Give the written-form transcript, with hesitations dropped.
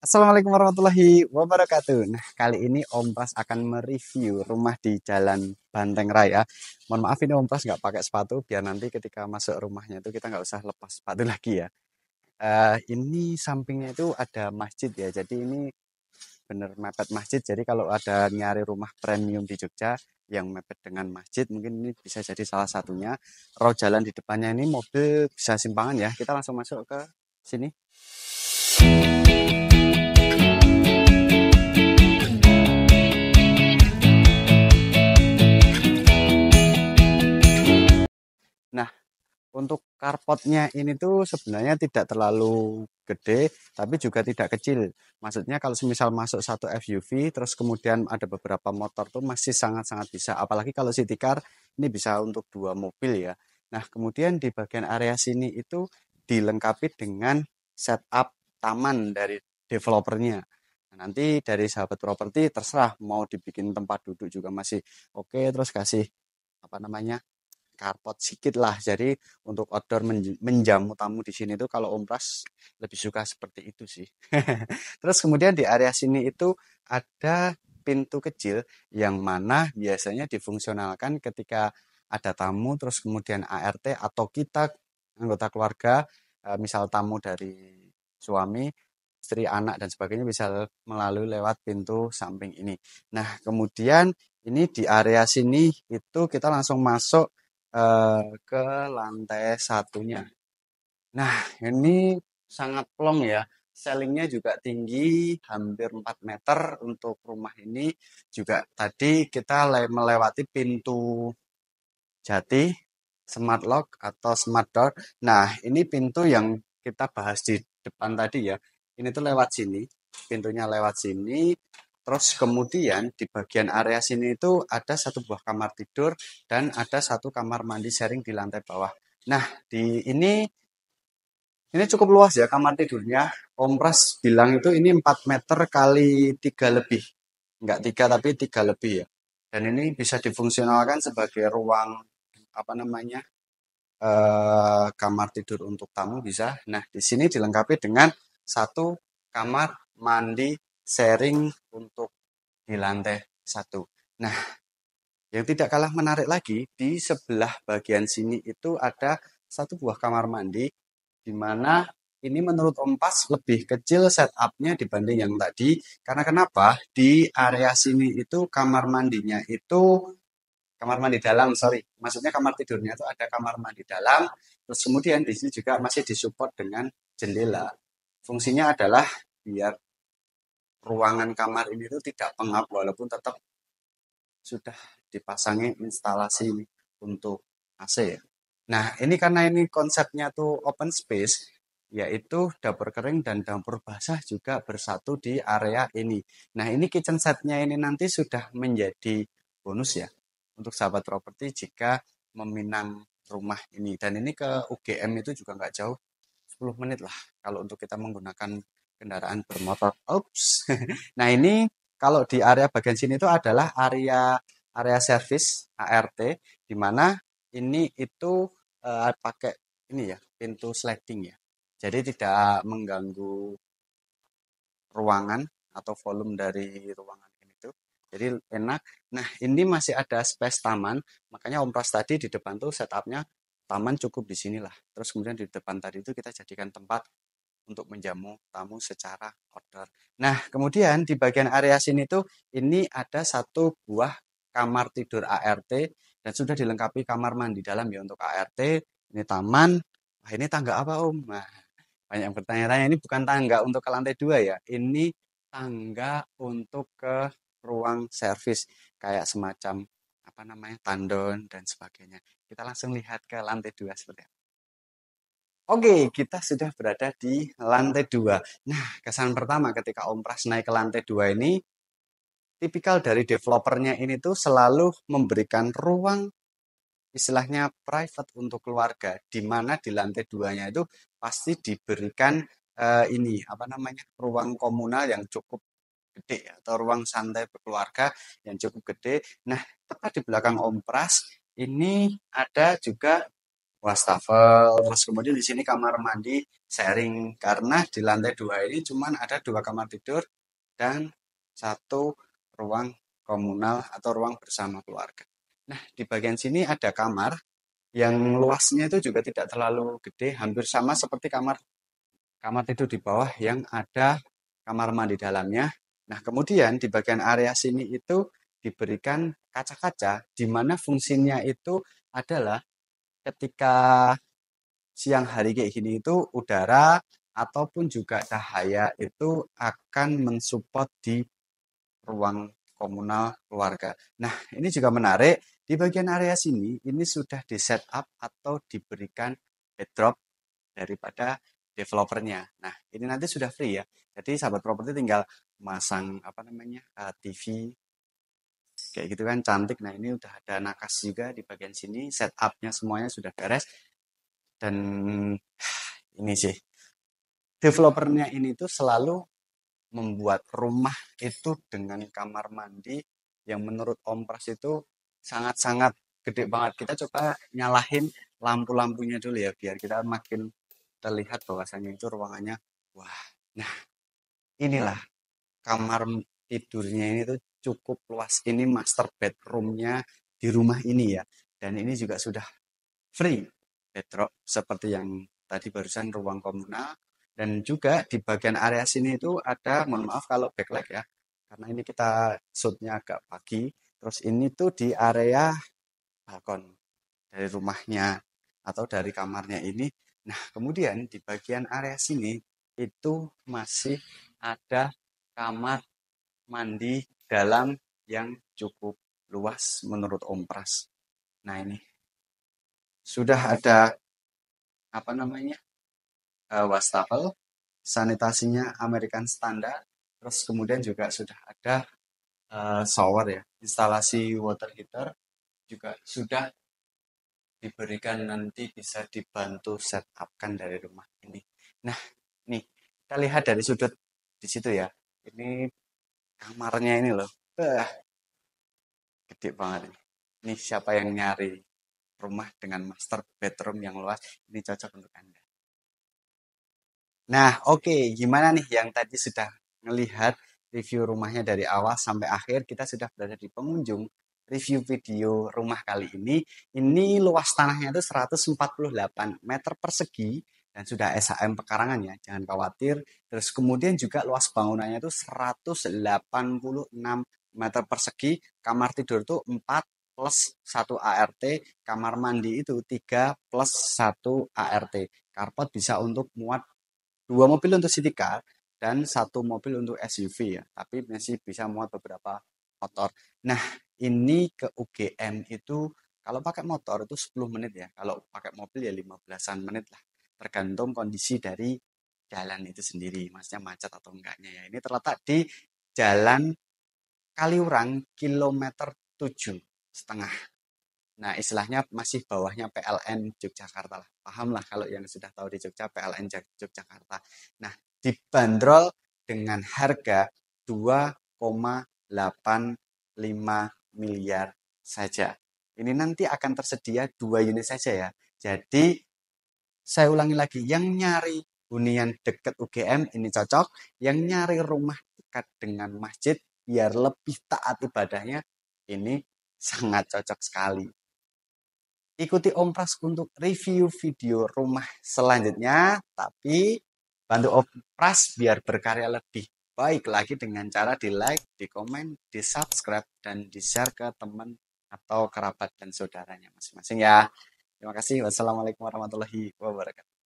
Assalamualaikum warahmatullahi wabarakatuh. Nah, kali ini Om Pras akan mereview rumah di Jalan Banteng Raya. Mohon maaf ini Om Pras nggak pakai sepatu, biar nanti ketika masuk rumahnya itu kita nggak usah lepas sepatu lagi ya. Ini sampingnya itu ada masjid ya, jadi ini bener mepet masjid. Jadi kalau ada nyari rumah premium di Jogja yang mepet dengan masjid, mungkin ini bisa jadi salah satunya. Row jalan di depannya ini mobil bisa simpangan ya. Kita langsung masuk ke sini. Nah, untuk carportnya ini tuh sebenarnya tidak terlalu gede, tapi juga tidak kecil. Maksudnya kalau semisal masuk satu SUV, terus kemudian ada beberapa motor tuh masih sangat-sangat bisa. Apalagi kalau city car, ini bisa untuk dua mobil ya. Nah, kemudian di bagian area sini itu dilengkapi dengan setup taman dari developernya. Nah, nanti dari sahabat properti terserah mau dibikin tempat duduk juga masih oke, terus kasih apa namanya carport sedikit lah. Jadi untuk outdoor menjamu tamu di sini tuh kalau Om Pras lebih suka seperti itu sih. Terus kemudian di area sini itu ada pintu kecil yang mana biasanya difungsionalkan ketika ada tamu, terus kemudian ART atau kita anggota keluarga, misal tamu dari suami, istri, anak dan sebagainya bisa melalui lewat pintu samping ini. Nah, kemudian ini di area sini itu kita langsung masuk ke lantai satunya. Nah, ini sangat plong ya. Ceiling-nya juga tinggi, hampir 4 meter untuk rumah ini. Juga tadi kita melewati pintu jati, smart lock atau smart door. Nah, ini pintu yang kita bahas di depan tadi ya. Ini tuh lewat sini, pintunya lewat sini. Terus kemudian di bagian area sini itu ada satu buah kamar tidur dan ada satu kamar mandi sharing di lantai bawah. Nah, di ini cukup luas ya kamar tidurnya. Om Pras bilang itu ini 4 meter kali 3 lebih. Enggak 3 tapi 3 lebih ya. Dan ini bisa difungsionalkan sebagai ruang apa namanya? Kamar tidur untuk tamu bisa. Nah, di sini dilengkapi dengan satu kamar mandi sharing untuk di lantai satu. Nah, yang tidak kalah menarik lagi, di sebelah bagian sini itu ada satu buah kamar mandi, di mana ini menurut Om Pas lebih kecil setupnya dibanding yang tadi. Karena kenapa? Di area sini itu kamar mandinya itu kamar mandi dalam, sorry. Maksudnya kamar tidurnya itu ada kamar mandi dalam, terus kemudian di sini juga masih disupport dengan jendela. Fungsinya adalah biar ruangan kamar ini tuh tidak pengap walaupun tetap sudah dipasangi instalasi untuk AC ya. Nah, ini karena ini konsepnya tuh open space, yaitu dapur kering dan dapur basah juga bersatu di area ini. Nah, ini kitchen setnya ini nanti sudah menjadi bonus ya untuk sahabat properti jika meminang rumah ini. Dan ini ke UGM itu juga nggak jauh, 10 menit lah kalau untuk kita menggunakan kendaraan bermotor. Ups. Nah, ini kalau di area bagian sini itu adalah area service ART di mana ini itu pakai ini ya, pintu sliding ya. Jadi tidak mengganggu ruangan atau volume dari ruangan ini tuh. Jadi enak. Nah, ini masih ada space taman. Makanya Om Pras tadi di depan tuh setupnya taman cukup di sinilah. Terus kemudian di depan tadi itu kita jadikan tempat untuk menjamu tamu secara outdoor. Nah, kemudian di bagian area sini tuh ini ada satu buah kamar tidur ART dan sudah dilengkapi kamar mandi dalam ya untuk ART. Ini taman. Wah, ini tangga apa Om? Nah, banyak yang bertanya-tanya ini bukan tangga untuk ke lantai 2 ya. Ini tangga untuk ke ruang servis kayak semacam apa namanya tandon dan sebagainya. Kita langsung lihat ke lantai 2 seperti apa. Oke, kita sudah berada di lantai 2. Nah, kesan pertama ketika Om Pras naik ke lantai 2 ini, tipikal dari developernya ini tuh selalu memberikan ruang istilahnya private untuk keluarga, di mana di lantai 2-nya itu pasti diberikan ini, apa namanya, ruang komunal yang cukup gede ya, atau ruang santai berkeluarga yang cukup gede. Nah, tepat di belakang Om Pras, ini ada juga wastafel, terus kemudian di sini kamar mandi sharing karena di lantai 2 ini cuman ada 2 kamar tidur dan satu ruang komunal atau ruang bersama keluarga. Nah, di bagian sini ada kamar yang luasnya itu juga tidak terlalu gede, hampir sama seperti kamar kamar tidur di bawah yang ada kamar mandi dalamnya. Nah, kemudian di bagian area sini itu diberikan kaca-kaca di mana fungsinya itu adalah ketika siang hari kayak gini itu udara ataupun juga cahaya itu akan mensupport di ruang komunal keluarga. Nah, ini juga menarik. Di bagian area sini, ini sudah di setup atau diberikan backdrop daripada developernya. Nah, ini nanti sudah free ya. Jadi sahabat properti tinggal masang apa namanya TV kayak gitu kan cantik. Nah, ini udah ada nakas juga di bagian sini. Setupnya semuanya sudah beres. Dan ini sih developernya ini tuh selalu membuat rumah itu dengan kamar mandi yang menurut Om Pras itu sangat-sangat gede banget. Kita coba nyalahin lampu-lampunya dulu ya biar kita makin terlihat bahwasannya itu ruangannya wah. Nah, inilah kamar tidurnya ini tuh cukup luas. Ini master bedroomnya di rumah ini ya. Dan ini juga sudah free bedrock seperti yang tadi barusan ruang komunal. Dan juga di bagian area sini itu ada, mohon maaf kalau backlight ya, karena ini kita shootnya agak pagi. Terus ini tuh di area balkon dari rumahnya atau dari kamarnya ini. Nah, kemudian di bagian area sini itu masih ada kamar mandi dalam yang cukup luas menurut Om Pras. Nah, ini sudah ada apa namanya wastafel, sanitasinya American Standard, terus kemudian juga sudah ada shower ya, instalasi water heater juga sudah diberikan nanti bisa dibantu setup kan dari rumah ini. Nah, nih kita lihat dari sudut di situ ya. Ini kamarnya ini loh, gede banget ini. Ini siapa yang nyari rumah dengan master bedroom yang luas, ini cocok untuk Anda. Nah, oke, gimana nih yang tadi sudah melihat review rumahnya dari awal sampai akhir, kita sudah berada di pengunjung review video rumah kali ini. Ini luas tanahnya itu 148 meter persegi dan sudah SHM pekarangan ya, jangan khawatir. Terus kemudian juga luas bangunannya itu 186 meter persegi, kamar tidur itu 4 plus 1 ART, kamar mandi itu 3 plus 1 ART. Carport bisa untuk muat 2 mobil untuk city car dan 1 mobil untuk SUV ya. Tapi masih bisa muat beberapa motor. Nah, ini ke UGM itu kalau pakai motor itu 10 menit ya. Kalau pakai mobil ya 15-an menit lah. Tergantung kondisi dari jalan itu sendiri. Maksudnya macet atau enggaknya ya. Ini terletak di Jalan Kaliurang kilometer 7,5. Nah, istilahnya masih bawahnya PLN Yogyakarta lah. Paham lah kalau yang sudah tahu di Jogja, PLN Yogyakarta. Nah, dibanderol dengan harga 2,85 miliar saja. Ini nanti akan tersedia 2 unit saja ya. Jadi, saya ulangi lagi, yang nyari hunian dekat UGM ini cocok, yang nyari rumah dekat dengan masjid biar lebih taat ibadahnya ini sangat cocok sekali. Ikuti Om Pras untuk review video rumah selanjutnya, tapi bantu Om Pras biar berkarya lebih baik lagi dengan cara di like, di komen, di subscribe, dan di share ke teman atau kerabat dan saudaranya masing-masing ya. Terima kasih. Wassalamualaikum warahmatullahi wabarakatuh.